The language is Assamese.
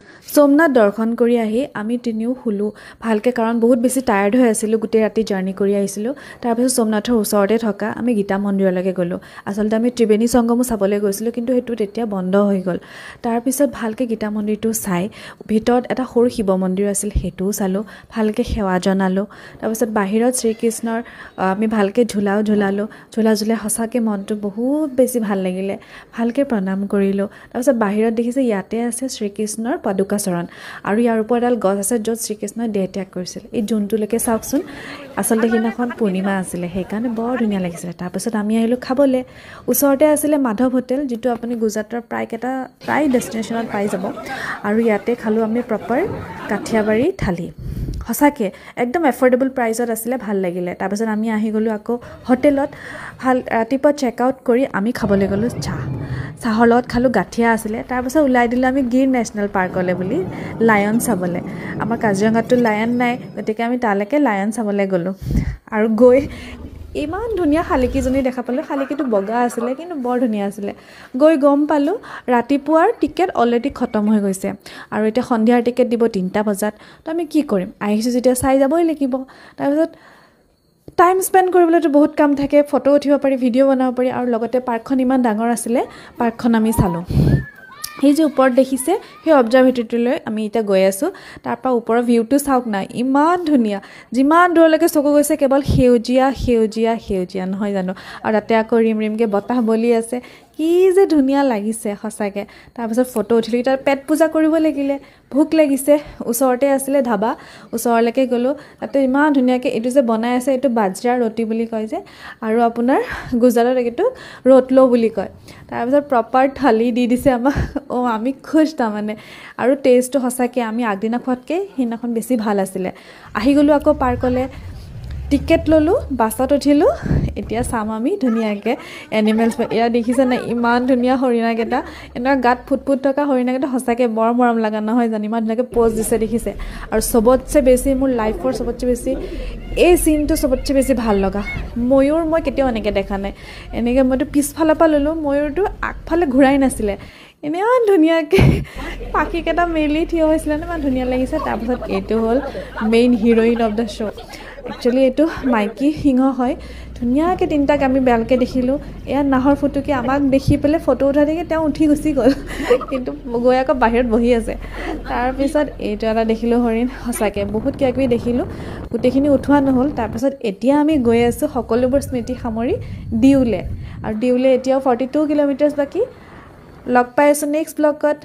সোমনাথ দৰ্শন কৰি আহি আমি তিনিও শুলোঁ ভালকৈ কাৰণ বহুত বেছি টায়াৰ্ড হৈ আছিলোঁ গোটেই ৰাতি জাৰ্ণি কৰি আহিছিলোঁ তাৰপিছত সোমনাথৰ ওচৰতে থকা আমি গীতা মন্দিৰলৈকে গ'লোঁ আচলতে আমি ত্ৰিবেণী সংগমো চাবলৈ গৈছিলোঁ কিন্তু সেইটো তেতিয়া বন্ধ হৈ গ'ল তাৰপিছত ভালকৈ গীতা মন্দিৰটো চাই ভিতৰত এটা সৰু শিৱ মন্দিৰ আছিল সেইটোও চালোঁ ভালকৈ সেৱা জনালোঁ তাৰপিছত বাহিৰত শ্ৰীকৃষ্ণৰ আমি ভালকৈ ঝুলালোঁ ঝুলাই সঁচাকৈ মনটো বহুত বেছি ভাল লাগিলে ভালকৈ প্ৰণাম কৰিলোঁ তাৰপিছত বাহিৰত দেখিছে ইয়াতে আছে শ্ৰীকৃষ্ণৰ পাদুকা চৰণ আৰু ইয়াৰ ওপৰত এডাল গছ আছে য'ত শ্ৰীকৃষ্ণই দেহ ত্যাগ কৰিছিল এই জোনটোলৈকে চাওকচোন আচলতে সেইদিনাখন পূৰ্ণিমা আছিলে সেইকাৰণে বৰ ধুনীয়া লাগিছিলে তাৰপিছত আমি আহিলোঁ খাবলৈ ওচৰতে আছিলে মাধৱ হোটেল যিটো আপুনি গুজৰাটৰ প্ৰায় ডেষ্টিনেশ্যনত পাই যাব আৰু ইয়াতে খালোঁ আমি প্ৰপাৰ কাঠিয়াবাৰী থালি সঁচাকৈ একদম এফৰ্ডেবল প্ৰাইজত আছিলে ভাল লাগিলে তাৰপিছত আমি আহি গ'লোঁ আকৌ হোটেলত ৰাতিপুৱা চেক আউট কৰি আমি খাবলৈ গ'লোঁ চাহৰ লগত খালোঁ গাঠিয়া আছিলে তাৰপিছত ওলাই দিলোঁ আমি গিৰ নেশ্যনেল পাৰ্কলৈ বুলি লায়ন চাবলৈ আমাৰ কাজিৰঙাততো লায়ন নাই গতিকে আমি তালৈকে লায়ন চাবলৈ গ'লোঁ আৰু গৈ ইমান ধুনীয়া শালিকীজনী দেখা পালোঁ শালিকীটো বগা আছিলে কিন্তু বৰ ধুনীয়া আছিলে গৈ গম পালোঁ ৰাতিপুৱাৰ টিকেট অলৰেডি খতম হৈ গৈছে আৰু এতিয়া সন্ধিয়াৰ টিকেট দিব 3টা বজাত তো আমি কি কৰিম আহিছোঁ যেতিয়া চাই যাবই লাগিব তাৰপিছত টাইম স্পেণ্ড কৰিবলৈতো বহুত কাম থাকে ফটো উঠিব পাৰি ভিডিঅ' বনাব পাৰি আৰু লগতে পাৰ্কখন ইমান ডাঙৰ আছিলে পাৰ্কখন আমি চালোঁ সেই যে ওপৰত দেখিছে সেই অবজাৰভেটৰিটোলৈ আমি এতিয়া গৈ আছোঁ তাৰপৰা ওপৰৰ ভিউটো চাওক না ইমান ধুনীয়া যিমান দূৰলৈকে চকু গৈছে কেৱল সেউজীয়া নহয় জানো আৰু তাতে আকৌ ৰিমকৈ বতাহ বলি আছে কি যে ধুনীয়া লাগিছে সঁচাকৈ তাৰপিছত ফটো উঠিলোঁ তাৰ পেট পূজা কৰিব লাগিলে ভোক লাগিছে ওচৰতে আছিলে ধাবা ওচৰলৈকে গ'লোঁ তাতে ইমান ধুনীয়াকৈ এইটো যে বনাই আছে এইটো বাজৰা ৰুটি বুলি কয় যে আৰু আপোনাৰ গুজৰাটত এইটো ৰোটলো বুলি কয় তাৰপিছত প্ৰপাৰ থালি দি দিছে আমাক আমি খুচ তাৰমানে আৰু টেষ্টটো সঁচাকৈ আমি আগদিনা খোৱাতকৈ সেইদিনাখন বেছি ভাল আছিলে আহি গ'লোঁ আকৌ পাৰ্কলৈ টিকেট ল'লোঁ বাছত উঠিলোঁ এতিয়া চাম আমি ধুনীয়াকৈ এনিমেলছ এয়া দেখিছে নাই ইমান ধুনীয়া হৰিণাকেইটা এনেকুৱা গাত ফুট থকা হৰিণাকেইটা সঁচাকৈ বৰ মৰম লগা নহয় জানো ইমান ধুনীয়াকৈ প'জ দিছে দেখিছে আৰু চবতছে বেছি মোৰ লাইফৰ চবতছে বেছি এই চিনটো চবতছে বেছি ভাল লগা ময়ূৰ মই কেতিয়াও এনেকৈ দেখা নাই এনেকৈ মইতো পিছফালৰ পৰা ল'লোঁ ময়ূৰটো আগফালে ঘূৰাই নাছিলে ইমান ধুনীয়াকৈ পাখিকেইটা মেলি থিয় হৈছিলে ইমান ধুনীয়া লাগিছে তাৰপিছত এইটো হ'ল main heroine of the show' actually এইটো মাইকী সিংহ হয় ধুনীয়াকৈ 3টাক আমি বেলকৈ দেখিলোঁ এয়া নাহৰ ফুটুকি আমাক দেখি পেলাই ফটো উঠাই দেখি তেওঁ উঠি গুচি গ'ল কিন্তু গৈ আকৌ বাহিৰত বহি আছে তাৰপিছত এইটো এটা দেখিলোঁ হৰিণ সঁচাকৈ বহুত কিবাকিবি দেখিলোঁ গোটেইখিনি উঠোৱা নহ'ল তাৰপিছত এতিয়া আমি গৈ আছোঁ সকলোবোৰ স্মৃতি সামৰি ডিউলে আৰু ডিউলে এতিয়াও 42 কিলোমিটাৰ্ছ বাকী লগ পাই আছোঁ নেক্সট ব্লগত